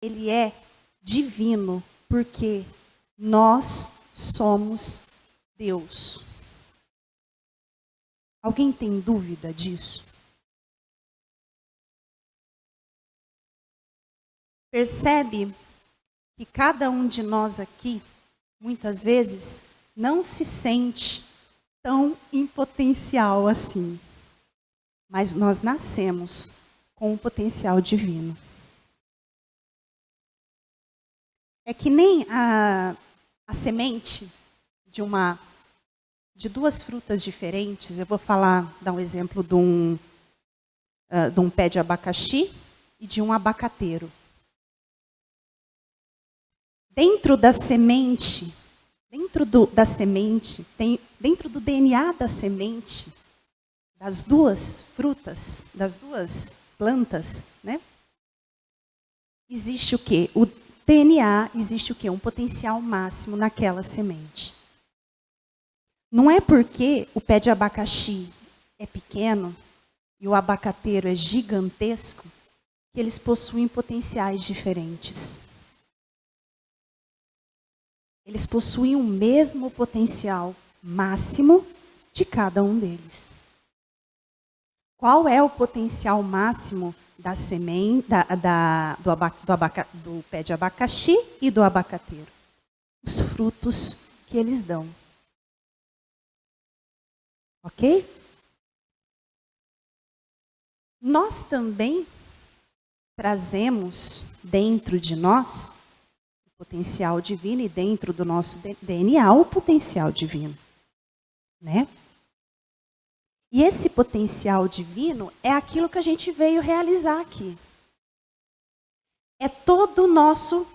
ele é divino, porque nós somos Deus. Alguém tem dúvida disso? Percebe que cada um de nós aqui, muitas vezes, não se sente tão em potencial assim. Mas nós nascemos com um potencial divino. É que nem a semente de duas frutas diferentes. Eu vou dar um exemplo de um pé de abacaxi e de um abacateiro. Dentro da semente, dentro do DNA da semente, das duas frutas, das duas plantas, né? Existe o quê? O DNA, existe o quê? Um potencial máximo naquela semente. Não é porque o pé de abacaxi é pequeno e o abacateiro é gigantesco que eles possuem potenciais diferentes. Eles possuem o mesmo potencial máximo de cada um deles. Qual é o potencial máximo da semente, do pé de abacaxi e do abacateiro? Os frutos que eles dão. Ok? Nós também trazemos dentro de nós o potencial divino e dentro do nosso DNA o potencial divino, né? E esse potencial divino é aquilo que a gente veio realizar aqui. É todo o nosso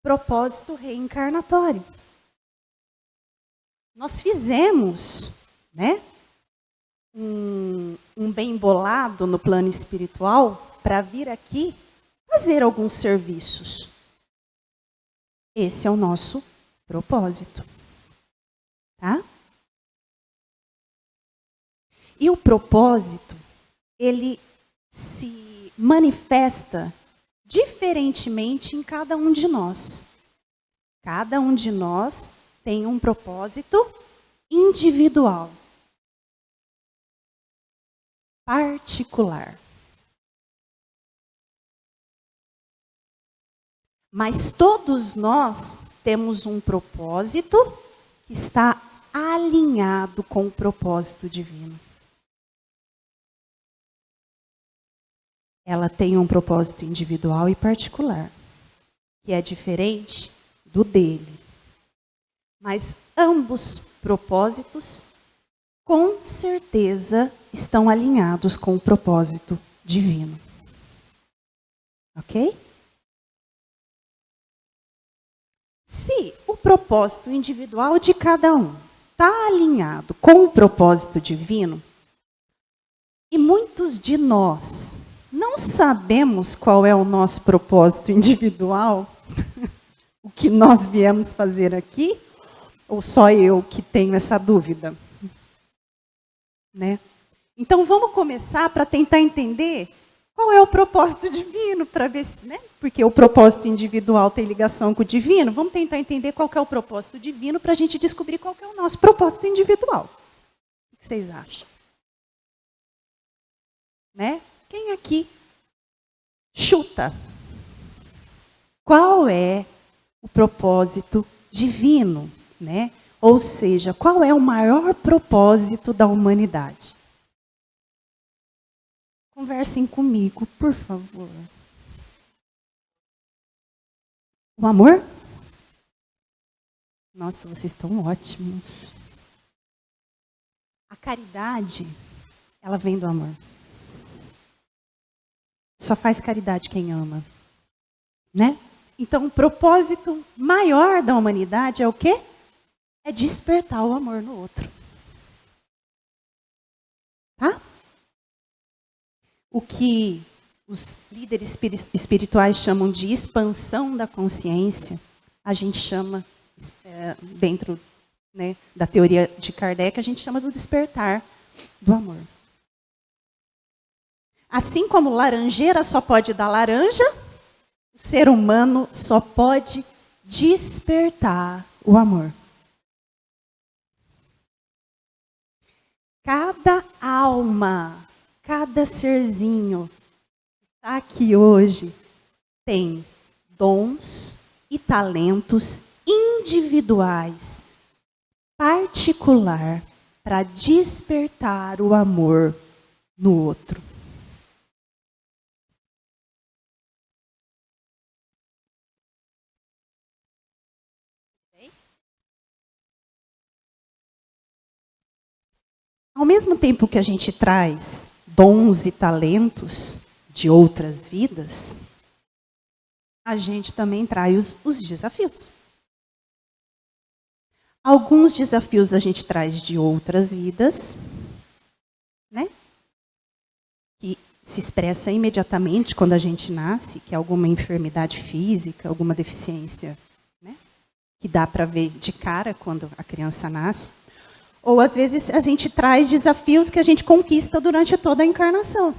propósito reencarnatório. Nós fizemos, né, um bem bolado no plano espiritual para vir aqui fazer alguns serviços. Esse é o nosso propósito. Tá? E o propósito, ele se manifesta diferentemente em cada um de nós. Cada um de nós tem um propósito individual, particular. Mas todos nós temos um propósito que está alinhado com o propósito divino. Ela tem um propósito individual e particular, que é diferente do dele. Mas ambos propósitos, com certeza, estão alinhados com o propósito divino. Ok? Se o propósito individual de cada um está alinhado com o propósito divino, e muitos de nós não sabemos qual é o nosso propósito individual, o que nós viemos fazer aqui, ou só eu que tenho essa dúvida? Né? Então vamos começar para tentar entender qual é o propósito divino, para ver se, né? Porque o propósito individual tem ligação com o divino. Vamos tentar entender qual que é o propósito divino para a gente descobrir qual que é o nosso propósito individual. O que vocês acham? Né? Quem aqui chuta? Qual é o propósito divino, né? Ou seja, qual é o maior propósito da humanidade? Conversem comigo, por favor. O amor? Nossa, vocês estão ótimos. A caridade, ela vem do amor. Só faz caridade quem ama, né? Então, o propósito maior da humanidade é o quê? É despertar o amor no outro. Tá? O que os líderes espirituais chamam de expansão da consciência, a gente chama, dentro, né, da teoria de Kardec, a gente chama do despertar do amor. Assim como laranjeira só pode dar laranja, O ser humano só pode despertar o amor. Cada alma, cada serzinho que está aqui hoje tem dons e talentos individuais, particular, para despertar o amor no outro. Ao mesmo tempo que a gente traz dons e talentos de outras vidas, a gente também traz os desafios. Alguns desafios a gente traz de outras vidas, né? Que se expressa imediatamente quando a gente nasce, que é alguma enfermidade física, alguma deficiência, né? Que dá para ver de cara quando a criança nasce. Ou, às vezes, a gente traz desafios que a gente conquista durante toda a encarnação.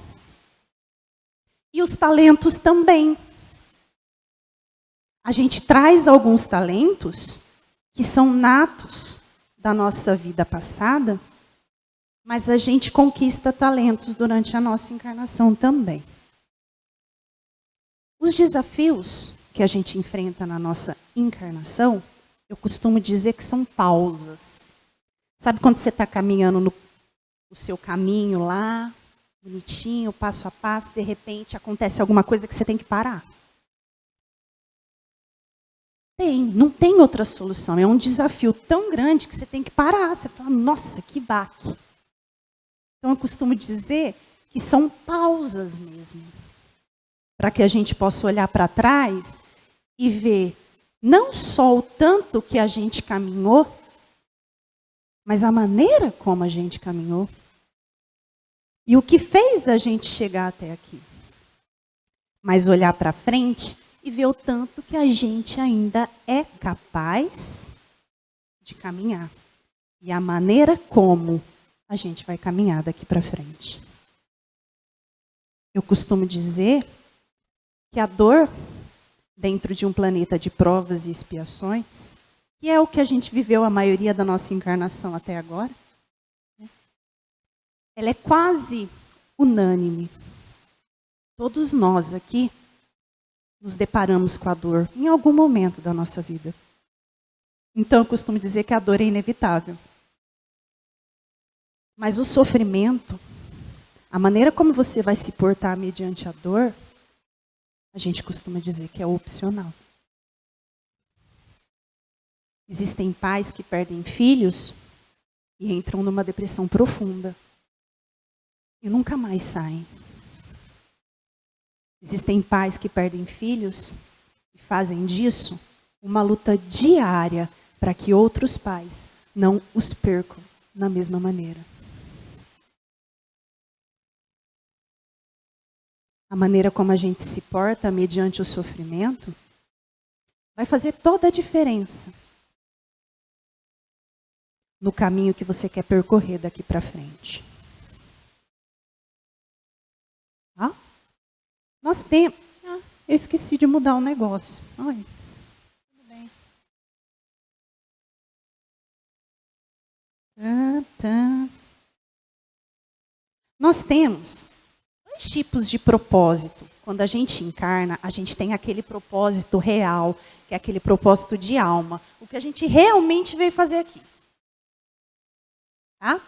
E os talentos também. A gente traz alguns talentos que são natos da nossa vida passada, mas a gente conquista talentos durante a nossa encarnação também. Os desafios que a gente enfrenta na nossa encarnação, eu costumo dizer que são pausas. Sabe quando você está caminhando no seu caminho lá, bonitinho, passo a passo, de repente acontece alguma coisa que você tem que parar? Não tem outra solução. É um desafio tão grande que você tem que parar. Você fala, nossa, que baque. Então eu costumo dizer que são pausas mesmo. Para que a gente possa olhar para trás e ver não só o tanto que a gente caminhou, mas a maneira como a gente caminhou. E o que fez a gente chegar até aqui. Mas olhar para frente e ver o tanto que a gente ainda é capaz de caminhar. E a maneira como a gente vai caminhar daqui para frente. Eu costumo dizer que a dor, dentro de um planeta de provas e expiações, que é o que a gente viveu a maioria da nossa encarnação até agora, ela é quase unânime. Todos nós aqui nos deparamos com a dor em algum momento da nossa vida. Então eu costumo dizer que a dor é inevitável. Mas o sofrimento, a maneira como você vai se portar mediante a dor, a gente costuma dizer que é opcional. Existem pais que perdem filhos e entram numa depressão profunda e nunca mais saem. Existem pais que perdem filhos e fazem disso uma luta diária para que outros pais não os percam da mesma maneira. A maneira como a gente se porta mediante o sofrimento vai fazer toda a diferença no caminho que você quer percorrer daqui para frente. Nós temos... eu esqueci de mudar o negócio. Ai, tudo bem. Nós temos 2 tipos de propósito. Quando a gente encarna, a gente tem aquele propósito real, que é aquele propósito de alma. O que a gente realmente veio fazer aqui. Tá?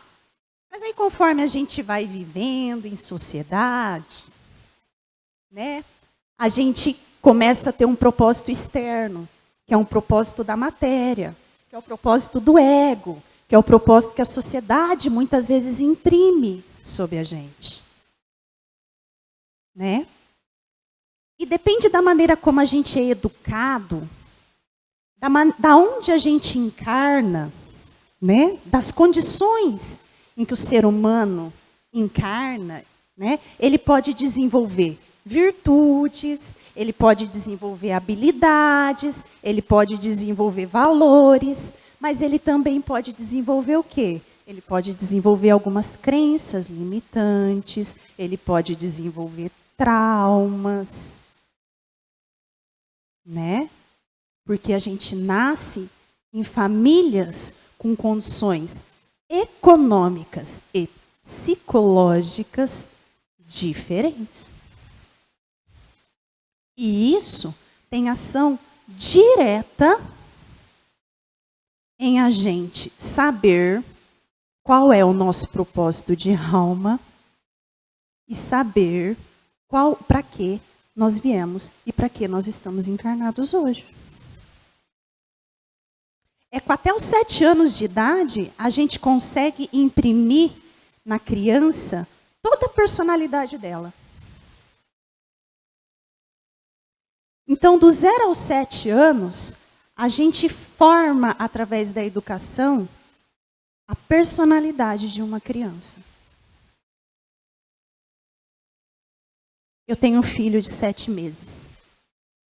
Mas aí conforme a gente vai vivendo em sociedade, né, a gente começa a ter um propósito externo, que é um propósito da matéria, que é o propósito do ego, que é o propósito que a sociedade muitas vezes imprime sobre a gente. Né? E depende da maneira como a gente é educado, da onde a gente encarna, né? Das condições em que o ser humano encarna, né? Ele pode desenvolver virtudes, ele pode desenvolver habilidades, ele pode desenvolver valores, mas ele também pode desenvolver o quê? Ele pode desenvolver algumas crenças limitantes, ele pode desenvolver traumas. né? Porque a gente nasce em famílias com condições econômicas e psicológicas diferentes. E isso tem ação direta em a gente saber qual é o nosso propósito de alma e saber para que nós viemos e para que nós estamos encarnados hoje. É que até os 7 anos de idade, a gente consegue imprimir na criança toda a personalidade dela. Então, do 0 aos 7 anos, a gente forma, através da educação, a personalidade de uma criança. Eu tenho um filho de 7 meses,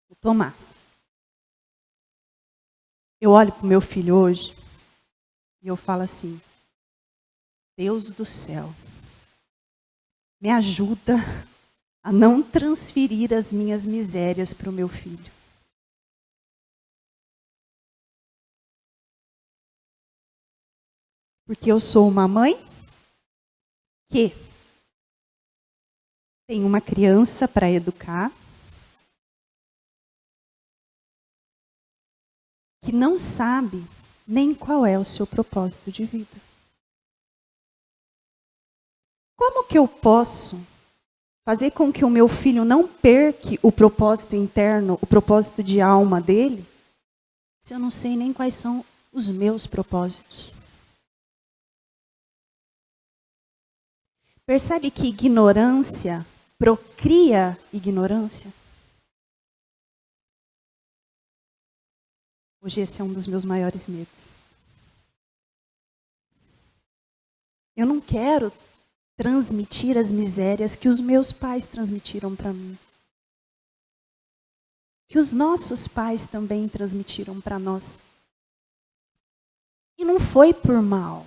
o Tomás. Eu olho para o meu filho hoje e eu falo assim, Deus do céu, me ajuda a não transferir as minhas misérias para o meu filho. Porque eu sou uma mãe que tem uma criança para educar, que não sabe nem qual é o seu propósito de vida. Como que eu posso fazer com que o meu filho não perca o propósito interno, o propósito de alma dele, se eu não sei nem quais são os meus propósitos? Percebe que ignorância procria ignorância? Hoje esse é um dos meus maiores medos. Eu não quero transmitir as misérias que os meus pais transmitiram para mim. Que os nossos pais também transmitiram para nós. E não foi por mal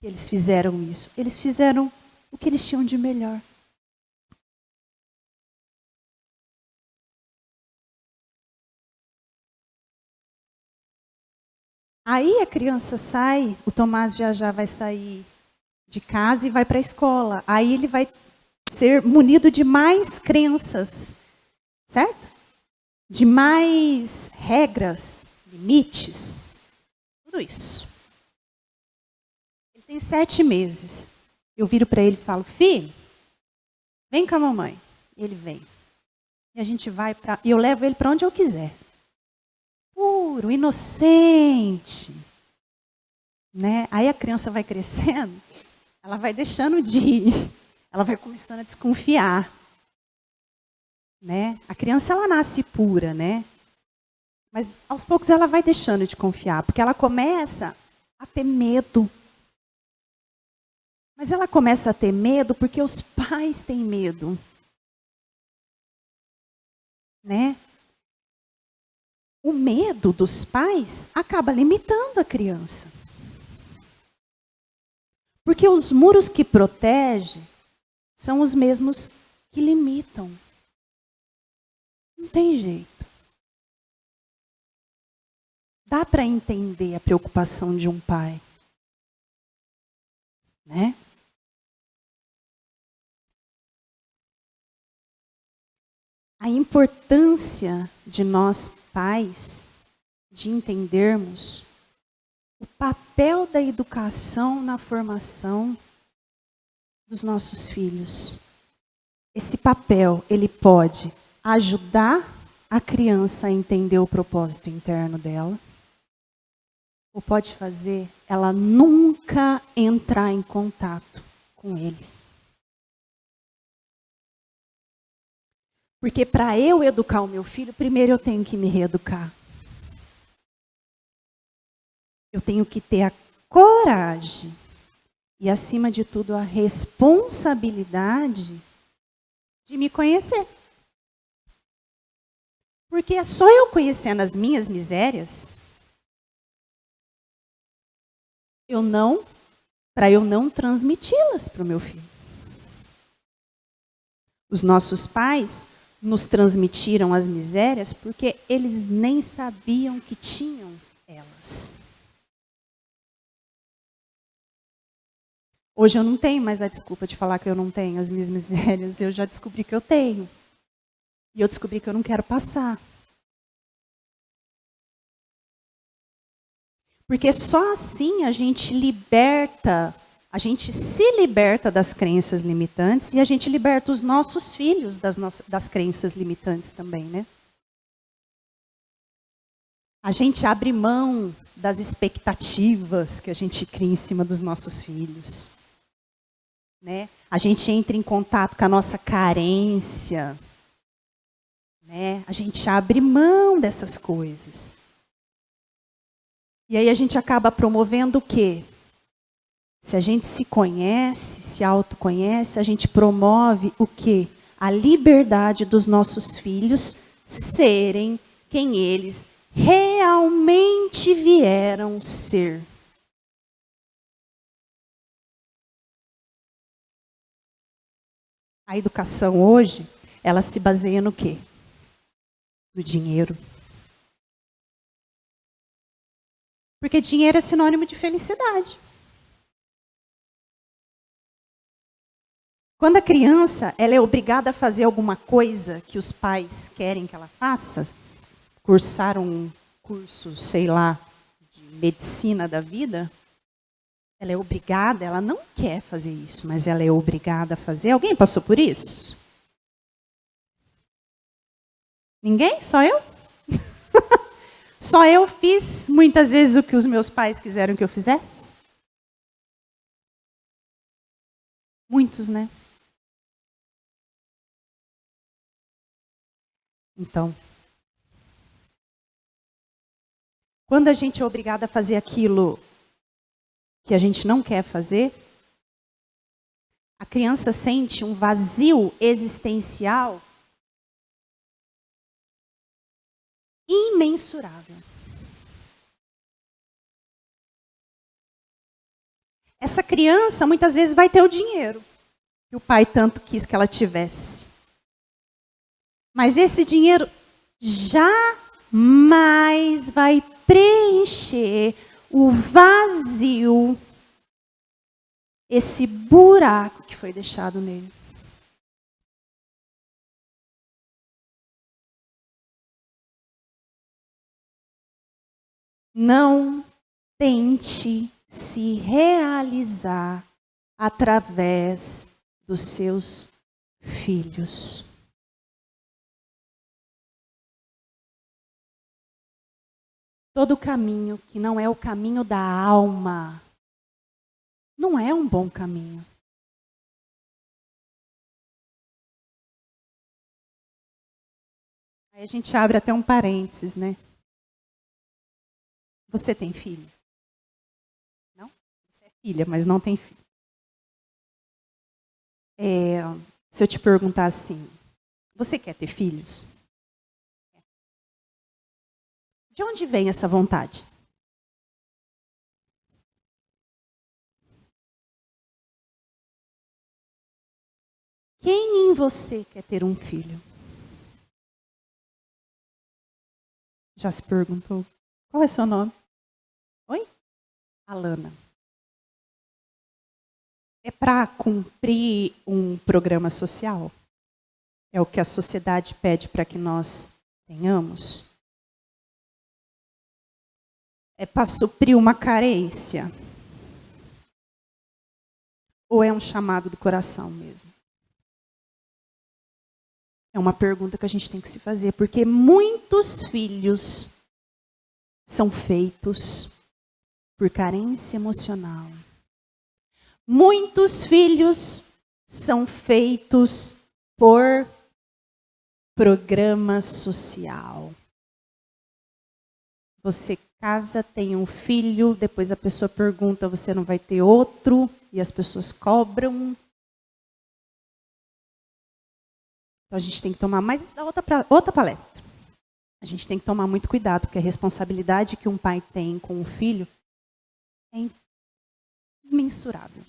que eles fizeram isso. Eles fizeram o que eles tinham de melhor. Aí a criança sai, o Tomás já vai sair de casa e vai para a escola. Aí ele vai ser munido de mais crenças, certo? De mais regras, limites, tudo isso. Ele tem 7 meses. Eu viro para ele e falo, filho, vem com a mamãe. Ele vem. E a gente vai para... E eu levo ele para onde eu quiser. Puro, inocente. Né? Aí a criança vai crescendo, ela vai deixando de ir. Ela vai começando a desconfiar. Né? A criança, ela nasce pura, né? Mas aos poucos ela vai deixando de confiar, porque ela começa a ter medo. Mas ela começa a ter medo porque os pais têm medo. Né? O medo dos pais acaba limitando a criança. Porque os muros que protegem são os mesmos que limitam. Não tem jeito. Dá para entender a preocupação de um pai. Né? A importância de nós pais, de entendermos o papel da educação na formação dos nossos filhos. Esse papel, ele pode ajudar a criança a entender o propósito interno dela, ou pode fazer ela nunca entrar em contato com ele. Porque para eu educar o meu filho, primeiro eu tenho que me reeducar. Eu tenho que ter a coragem e, acima de tudo, a responsabilidade de me conhecer. Porque é só eu conhecendo as minhas misérias, para eu não transmiti-las para o meu filho. Os nossos pais nos transmitiram as misérias porque eles nem sabiam que tinham elas. Hoje eu não tenho mais a desculpa de falar que eu não tenho as minhas misérias. Eu já descobri que eu tenho. E eu descobri que eu não quero passar. Porque só assim a gente se liberta das crenças limitantes e a gente liberta os nossos filhos das crenças limitantes também, né? A gente abre mão das expectativas que a gente cria em cima dos nossos filhos. Né? A gente entra em contato com a nossa carência. Né? A gente abre mão dessas coisas. E aí a gente acaba promovendo o quê? Se a gente se conhece, se autoconhece, a gente promove o quê? A liberdade dos nossos filhos serem quem eles realmente vieram ser. A educação hoje, ela se baseia no quê? No dinheiro. Porque dinheiro é sinônimo de felicidade. Quando a criança ela é obrigada a fazer alguma coisa que os pais querem que ela faça, cursar um curso, sei lá, de medicina da vida, ela é obrigada, ela não quer fazer isso, mas ela é obrigada a fazer. Alguém passou por isso? Ninguém? Só eu? Só eu fiz muitas vezes o que os meus pais quiseram que eu fizesse? Muitos, né? Então, quando a gente é obrigada a fazer aquilo que a gente não quer fazer, a criança sente um vazio existencial imensurável. Essa criança muitas vezes vai ter o dinheiro que o pai tanto quis que ela tivesse. Mas esse dinheiro jamais vai preencher o vazio, esse buraco que foi deixado nele. Não tente se realizar através dos seus filhos. Todo caminho que não é o caminho da alma não é um bom caminho. Aí a gente abre até um parênteses, né? Você tem filho? Não? Você é filha, mas não tem filho. Se eu te perguntar assim, você quer ter filhos? De onde vem essa vontade? Quem em você quer ter um filho? Já se perguntou? Qual é seu nome? Oi? Alana. É para cumprir um programa social? É o que a sociedade pede para que nós tenhamos? É para suprir uma carência? Ou é um chamado do coração mesmo? É uma pergunta que a gente tem que se fazer, porque muitos filhos são feitos por carência emocional. Muitos filhos são feitos por programa social. Você casa, tem um filho, depois a pessoa pergunta, você não vai ter outro? E as pessoas cobram. Então a gente tem que tomar, mas isso dá outra palestra. A gente tem que tomar muito cuidado, porque a responsabilidade que um pai tem com o filho é imensurável.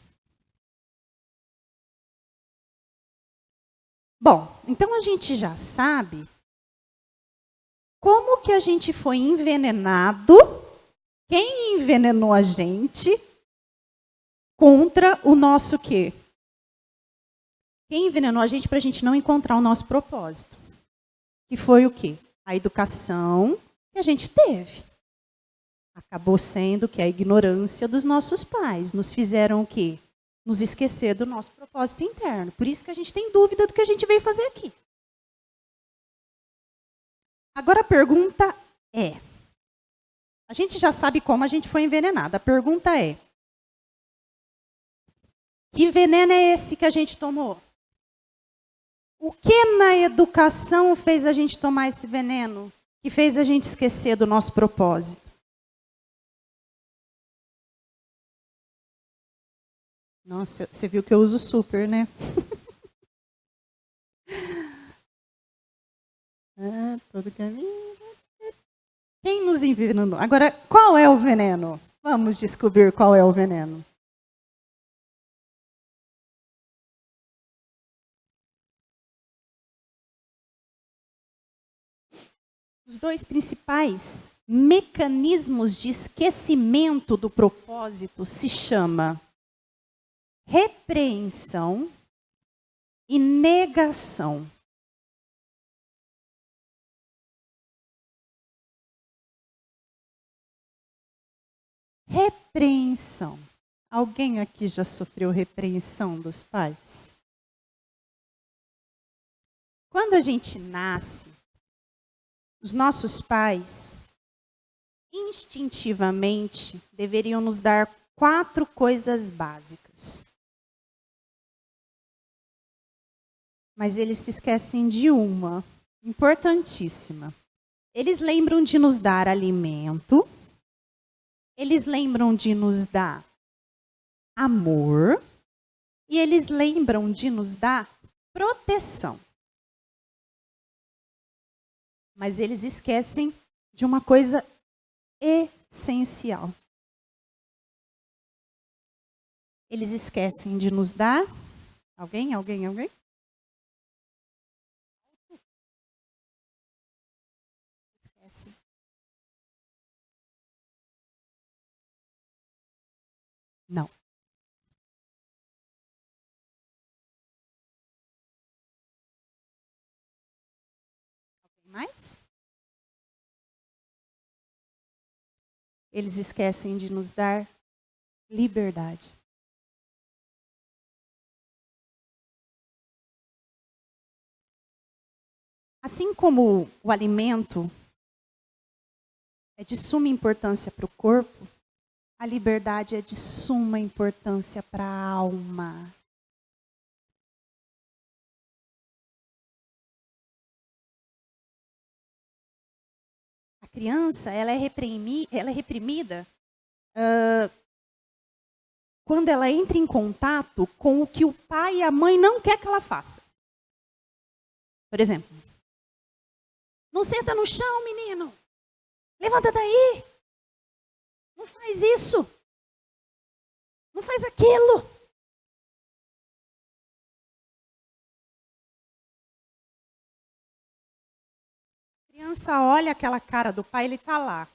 Bom, então a gente já sabe como que a gente foi envenenado, quem envenenou a gente contra o nosso quê? Quem envenenou a gente para a gente não encontrar o nosso propósito? Que foi o quê? A educação que a gente teve. Acabou sendo que a ignorância dos nossos pais nos fizeram o quê? Nos esquecer do nosso propósito interno. Por isso que a gente tem dúvida do que a gente veio fazer aqui. Agora a pergunta é, a gente já sabe como a gente foi envenenado. A pergunta é, que veneno é esse que a gente tomou? O que na educação fez a gente tomar esse veneno? Que fez a gente esquecer do nosso propósito? Nossa, você viu que eu uso super, né? Todo caminho. Quem nos envenenou? Agora, qual é o veneno? Vamos descobrir qual é o veneno. Os dois principais mecanismos de esquecimento do propósito se chama repreensão e negação. Repreensão. Alguém aqui já sofreu repreensão dos pais? Quando a gente nasce, os nossos pais, instintivamente, deveriam nos dar 4 coisas básicas. Mas eles se esquecem de uma, importantíssima. Eles lembram de nos dar alimento, eles lembram de nos dar amor, e eles lembram de nos dar proteção. Mas eles esquecem de uma coisa essencial. Eles esquecem de nos dar... Alguém? Esquece. Não. Alguém mais? Eles esquecem de nos dar liberdade. Assim como o alimento é de suma importância para o corpo, a liberdade é de suma importância para a alma. A criança, ela é reprimida quando ela entra em contato com o que o pai e a mãe não quer que ela faça. Por exemplo, não senta no chão, menino. Levanta daí. Não faz isso. Não faz aquilo. A criança olha aquela cara do pai, ele está lá,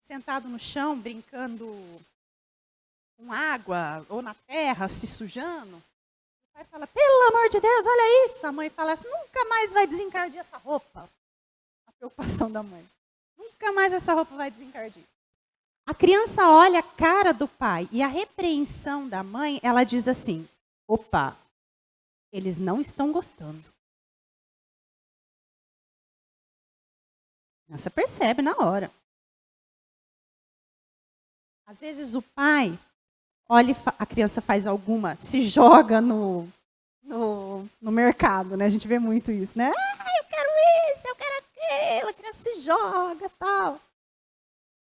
sentado no chão, brincando com água ou na terra, se sujando. O pai fala, pelo amor de Deus, olha isso. A mãe fala assim, nunca mais vai desencardir essa roupa. A preocupação da mãe. Nunca mais essa roupa vai desencardir. A criança olha a cara do pai e a repreensão da mãe, ela diz assim, opa, eles não estão gostando. Você percebe na hora. Às vezes o pai olha, a criança faz alguma, se joga no mercado, né? A gente vê muito isso, né? Eu quero isso, eu quero aquilo. A criança se joga, tal.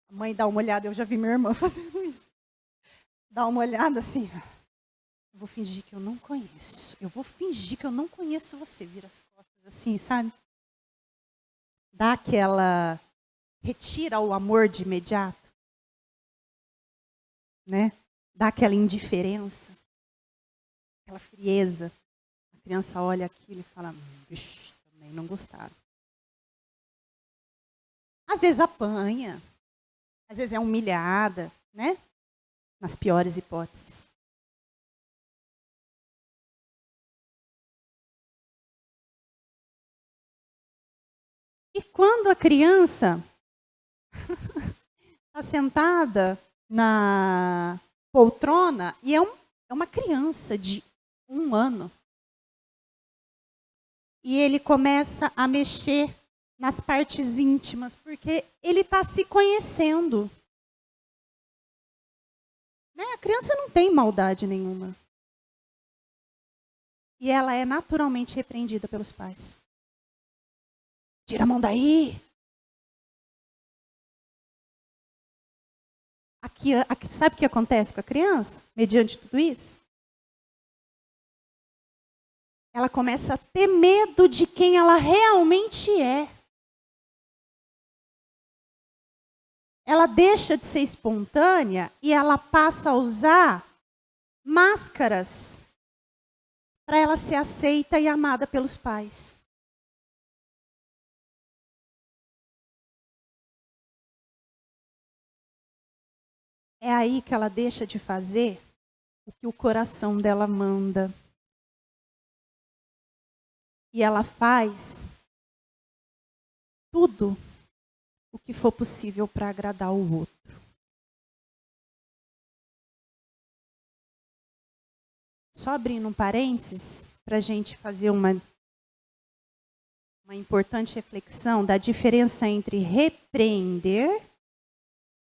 A mãe dá uma olhada, eu já vi minha irmã fazendo isso. Dá uma olhada assim. Eu vou fingir que eu não conheço. Eu vou fingir que eu não conheço você. Vira as costas assim, sabe? Dá aquela... Retira o amor de imediato. Né? Dá aquela indiferença. Aquela frieza. A criança olha aquilo e fala, vixe, também não gostaram. Às vezes apanha, às vezes é humilhada, né? Nas piores hipóteses. E quando a criança está sentada na poltrona, e é uma criança de 1 ano, e ele começa a mexer nas partes íntimas, porque ele está se conhecendo. Né? A criança não tem maldade nenhuma. E ela é naturalmente repreendida pelos pais. Tira a mão daí. Sabe o que acontece com a criança, mediante tudo isso? Ela começa a ter medo de quem ela realmente é. Ela deixa de ser espontânea e ela passa a usar máscaras para ela ser aceita e amada pelos pais. É aí que ela deixa de fazer o que o coração dela manda. E ela faz tudo o que for possível para agradar o outro. Só abrindo um parênteses, para a gente fazer uma importante reflexão da diferença entre repreender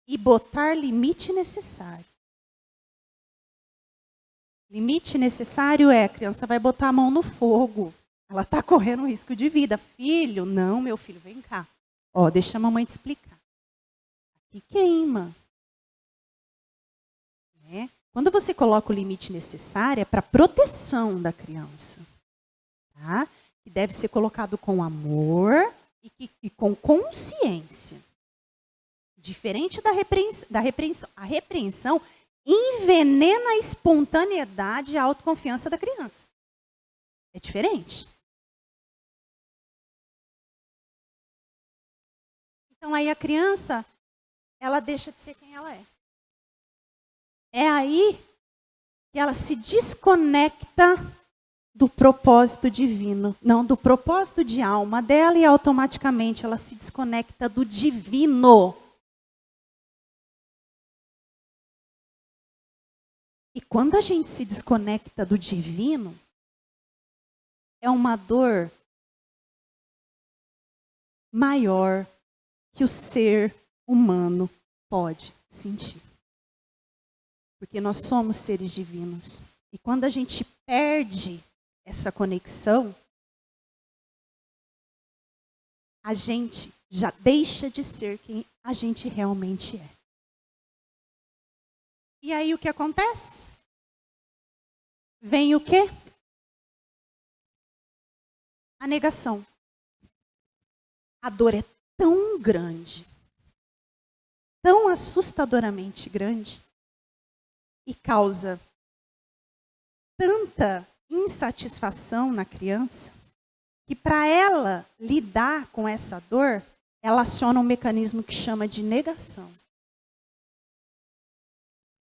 e botar limite necessário. Limite necessário é, a criança vai botar a mão no fogo. Ela está correndo um risco de vida. Filho, não, meu filho, vem cá. Ó, deixa a mamãe te explicar. Aqui queima. Né? Quando você coloca o limite necessário, é para proteção da criança. Tá? Que deve ser colocado com amor e com consciência. Diferente da repreensão. A repreensão envenena a espontaneidade e a autoconfiança da criança. É diferente. Então aí a criança, ela deixa de ser quem ela é. É aí que ela se desconecta do propósito divino. Não, do propósito de alma dela, e automaticamente ela se desconecta do divino. E quando a gente se desconecta do divino, é uma dor maior que o ser humano pode sentir. Porque nós somos seres divinos. E quando a gente perde essa conexão, a gente já deixa de ser quem a gente realmente é. E aí o que acontece? Vem o quê? A negação. A dor é tão grande, tão assustadoramente grande, e causa tanta insatisfação na criança, que para ela lidar com essa dor, ela aciona um mecanismo que chama de negação.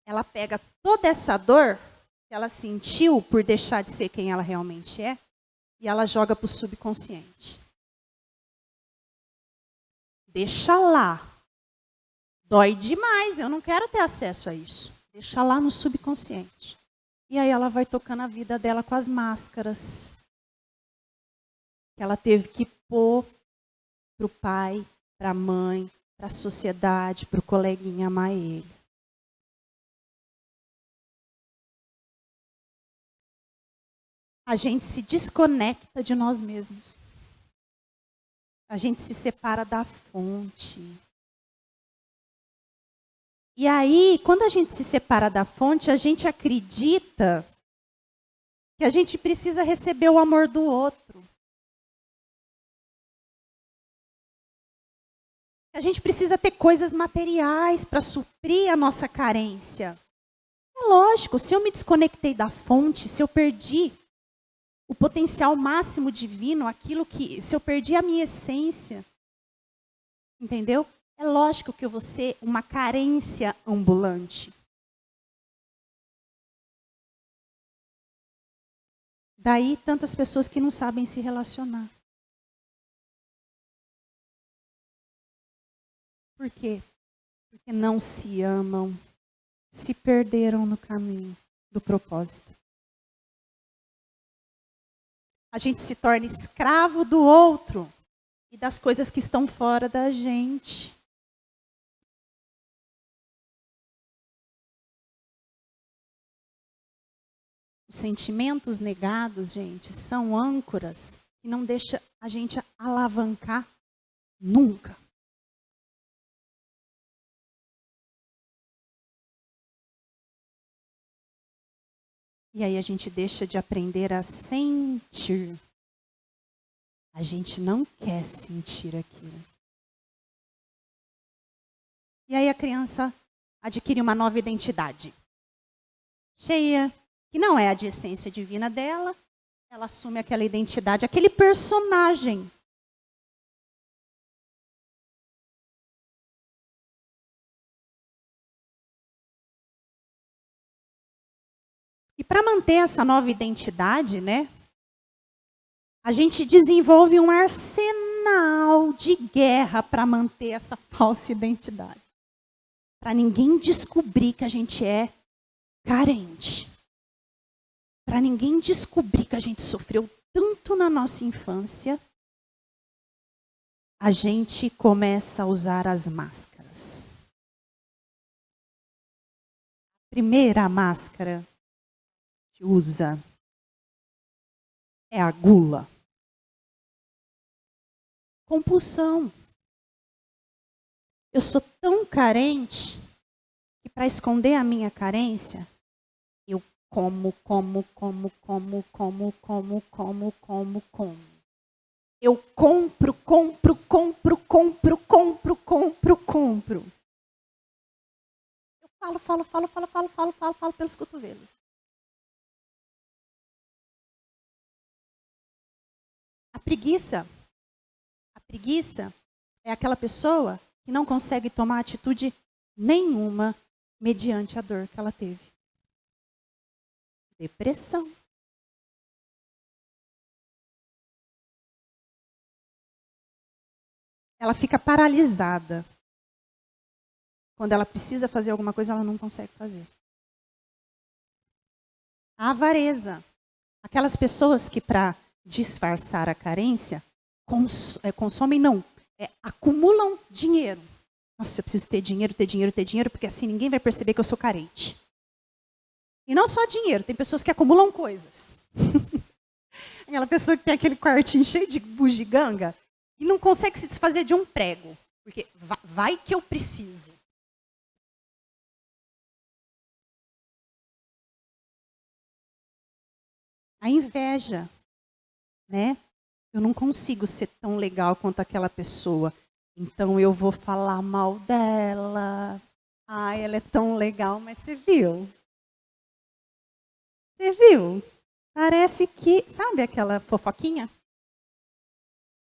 Ela pega toda essa dor que ela sentiu por deixar de ser quem ela realmente é, e ela joga para o subconsciente. Deixa lá. Dói demais, eu não quero ter acesso a isso. Deixa lá no subconsciente. E aí ela vai tocando a vida dela com as máscaras que ela teve que pôr para o pai, para a mãe, para a sociedade, para o coleguinha amar ele. A gente se desconecta de nós mesmos. A gente se separa da fonte. E aí, quando a gente se separa da fonte, a gente acredita que a gente precisa receber o amor do outro. A gente precisa ter coisas materiais para suprir a nossa carência. É lógico, se eu me desconectei da fonte, se eu perdi o potencial máximo divino, aquilo que, se eu perdi a minha essência, entendeu? É lógico que eu vou ser uma carência ambulante. Daí tantas pessoas que não sabem se relacionar. Por quê? Porque não se amam, se perderam no caminho do propósito. A gente se torna escravo do outro e das coisas que estão fora da gente. Os sentimentos negados, gente, são âncoras que não deixam a gente alavancar nunca. E aí a gente deixa de aprender a sentir. A gente não quer sentir aquilo. E aí a criança adquire uma nova identidade. Cheia, que não é a de essência divina dela. Ela assume aquela identidade, aquele personagem. E para manter essa nova identidade, né? A gente desenvolve um arsenal de guerra para manter essa falsa identidade. Para ninguém descobrir que a gente é carente. Para ninguém descobrir que a gente sofreu tanto na nossa infância, a gente começa a usar as máscaras. A primeira máscara que usa é a gula. Compulsão. Eu sou tão carente que para esconder a minha carência, eu como. Eu compro. Eu falo pelos cotovelos. A preguiça é aquela pessoa que não consegue tomar atitude nenhuma mediante a dor que ela teve. Depressão. Ela fica paralisada. Quando ela precisa fazer alguma coisa, ela não consegue fazer. A avareza. Aquelas pessoas que, para disfarçar a carência, acumulam dinheiro. Nossa, eu preciso ter dinheiro, porque assim ninguém vai perceber que eu sou carente. E não só dinheiro, tem pessoas que acumulam coisas. Aquela pessoa que tem aquele quartinho cheio de bugiganga e não consegue se desfazer de um prego. Porque vai que eu preciso. A inveja, né? Eu não consigo ser tão legal quanto aquela pessoa. Então eu vou falar mal dela. Ah, ela é tão legal, mas você viu? Você viu? Parece que, sabe aquela fofoquinha?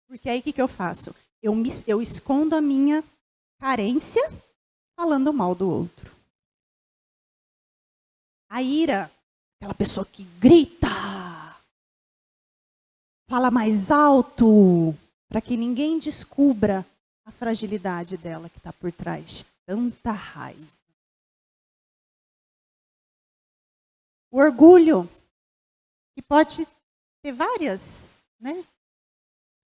Porque aí o que eu faço? Eu escondo a minha carência falando mal do outro. A ira, aquela pessoa que grita, fala mais alto, para que ninguém descubra a fragilidade dela que está por trás de tanta raiva. O orgulho, que pode ter várias, né?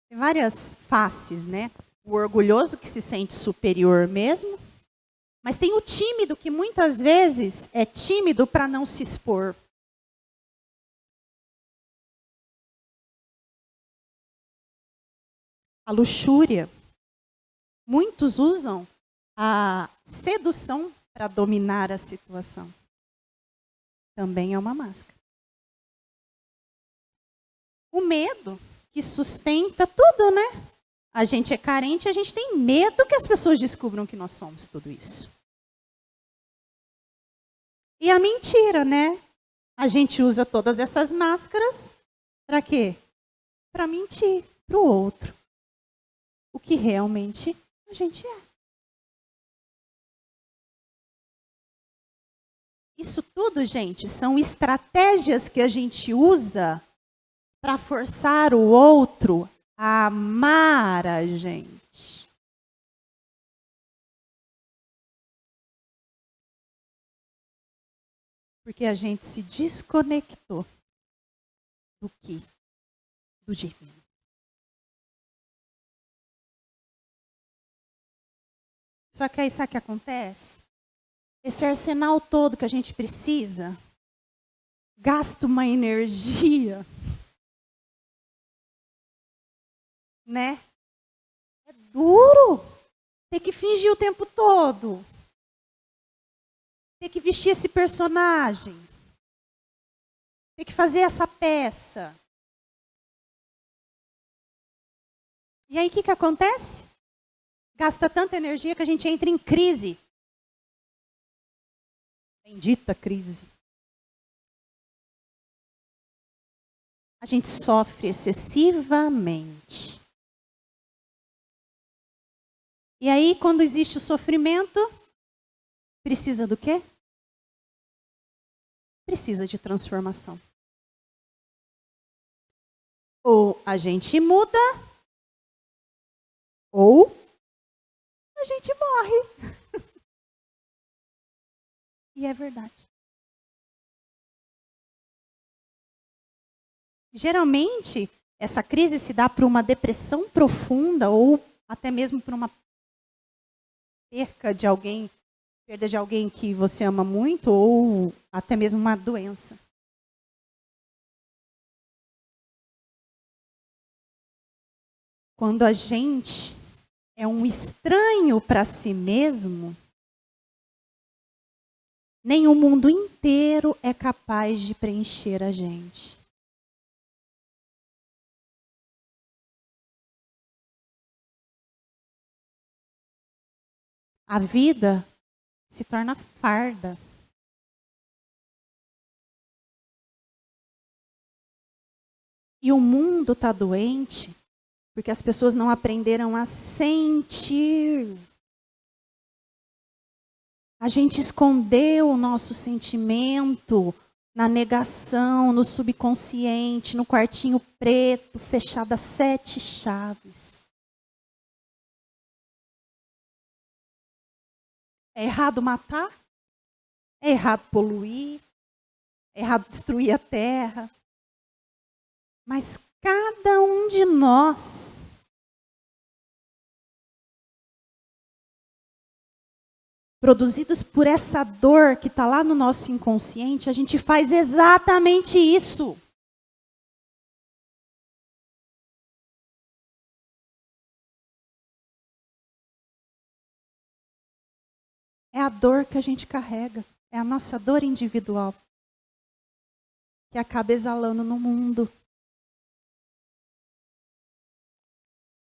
Tem várias faces, né? O orgulhoso que se sente superior mesmo, mas tem o tímido que muitas vezes é tímido para não se expor. A luxúria. Muitos usam a sedução para dominar a situação. Também é uma máscara. O medo, que sustenta tudo, né? A gente é carente, a gente tem medo que as pessoas descubram que nós somos tudo isso. E a mentira, né? A gente usa todas essas máscaras Para quê? Para mentir para o outro o que realmente a gente é. Isso tudo, gente, são estratégias que a gente usa para forçar o outro a amar a gente. Porque a gente se desconectou do que? Do divino. Só que aí sabe o que acontece? Esse arsenal todo que a gente precisa gasta uma energia, né? É duro ter que fingir o tempo todo. Ter que vestir esse personagem. Ter que fazer essa peça. E aí o que acontece? Gasta tanta energia que a gente entra em crise. Bendita crise. A gente sofre excessivamente. E aí, quando existe o sofrimento, precisa do quê? Precisa de transformação. Ou a gente muda, ou a gente morre. E é verdade. Geralmente, essa crise se dá por uma depressão profunda ou até mesmo por uma perda de alguém que você ama muito ou até mesmo uma doença. Quando a gente é um estranho para si mesmo, nem o mundo inteiro é capaz de preencher a gente. A vida se torna farda. E o mundo está doente porque as pessoas não aprenderam a sentir. A gente escondeu o nosso sentimento na negação, no subconsciente, no quartinho preto, fechado a 7 chaves. É errado matar? É errado poluir? É errado destruir a terra? Mas cada um de nós produzidos por essa dor que está lá no nosso inconsciente, a gente faz exatamente isso. É a dor que a gente carrega, é a nossa dor individual, que acaba exalando no mundo.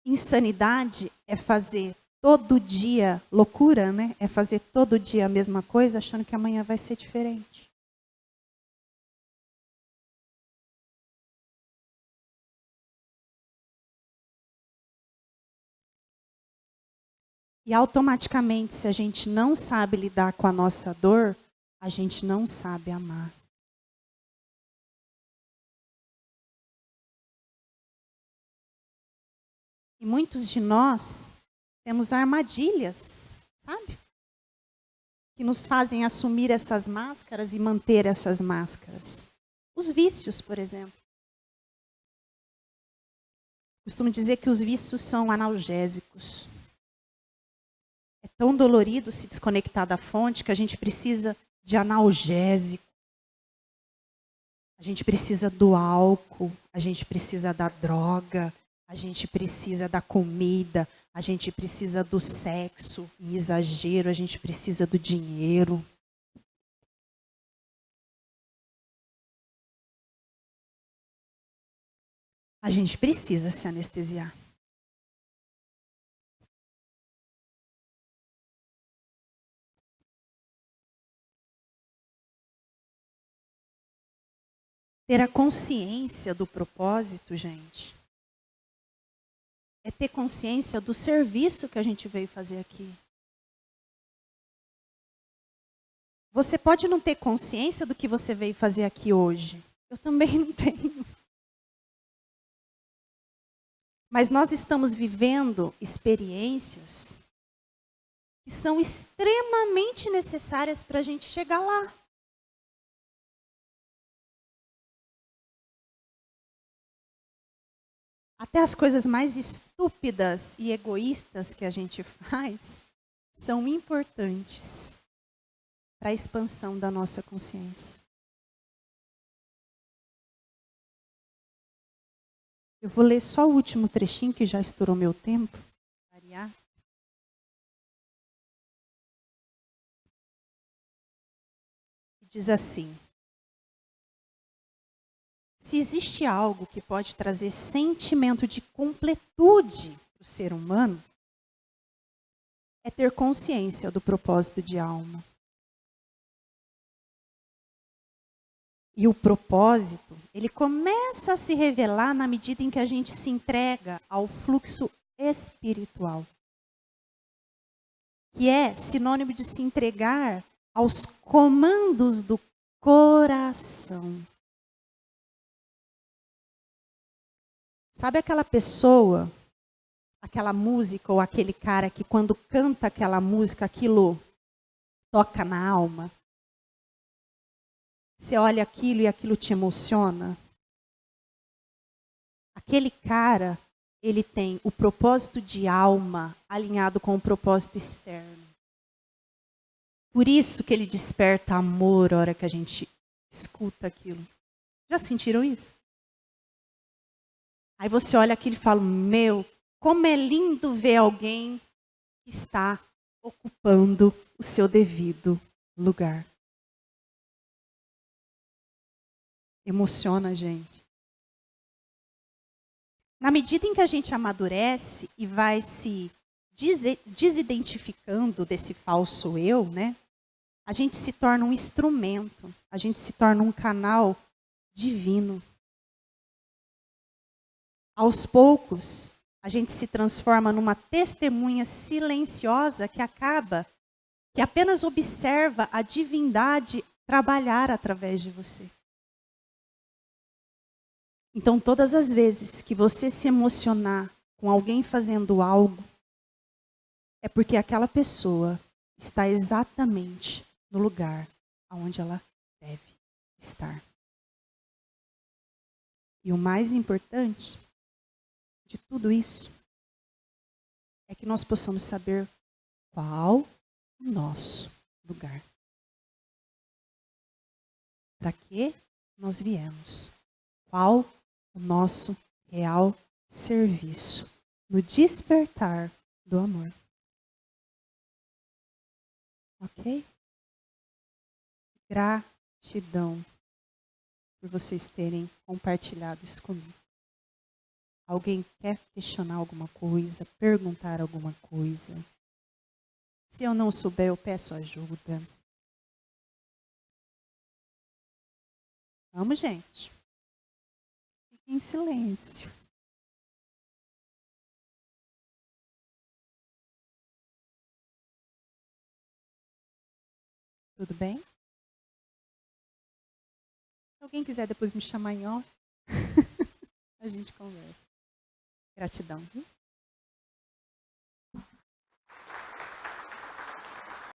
Insanidade é fazer todo dia, loucura, né? É fazer todo dia a mesma coisa, achando que amanhã vai ser diferente. E automaticamente, se a gente não sabe lidar com a nossa dor, a gente não sabe amar. E muitos de nós temos armadilhas, sabe? Que nos fazem assumir essas máscaras e manter essas máscaras. Os vícios, por exemplo. Costumo dizer que os vícios são analgésicos. É tão dolorido se desconectar da fonte que a gente precisa de analgésico. A gente precisa do álcool, a gente precisa da droga, a gente precisa da comida, a gente precisa do sexo em exagero, a gente precisa do dinheiro. A gente precisa se anestesiar. Ter a consciência do propósito, gente, é ter consciência do serviço que a gente veio fazer aqui. Você pode não ter consciência do que você veio fazer aqui hoje. Eu também não tenho. Mas nós estamos vivendo experiências que são extremamente necessárias para a gente chegar lá. Até as coisas mais estúpidas e egoístas que a gente faz são importantes para a expansão da nossa consciência. Eu vou ler só o último trechinho, que já estourou meu tempo. Variar. Diz assim: se existe algo que pode trazer sentimento de completude para o ser humano, é ter consciência do propósito de alma. E o propósito, ele começa a se revelar na medida em que a gente se entrega ao fluxo espiritual, que é sinônimo de se entregar aos comandos do coração. Sabe aquela pessoa, aquela música ou aquele cara que quando canta aquela música, aquilo toca na alma? Você olha aquilo e aquilo te emociona? Aquele cara, ele tem o propósito de alma alinhado com o propósito externo. Por isso que ele desperta amor a hora que a gente escuta aquilo. Já sentiram isso? Aí você olha aquilo e fala, meu, como é lindo ver alguém que está ocupando o seu devido lugar. Emociona a gente. Na medida em que a gente amadurece e vai se desidentificando desse falso eu, né? A gente se torna um instrumento, a gente se torna um canal divino. Aos poucos, a gente se transforma numa testemunha silenciosa que apenas observa a divindade trabalhar através de você. Então, todas as vezes que você se emocionar com alguém fazendo algo, é porque aquela pessoa está exatamente no lugar onde ela deve estar. E o mais importante de tudo isso é que nós possamos saber qual o nosso lugar. Para que nós viemos? Qual o nosso real serviço no despertar do amor? Ok? Gratidão por vocês terem compartilhado isso comigo. Alguém quer questionar alguma coisa, perguntar alguma coisa? Se eu não souber, eu peço ajuda. Vamos, gente. Fiquem em silêncio. Tudo bem? Se alguém quiser depois me chamar em off, a gente conversa. Gratidão, viu?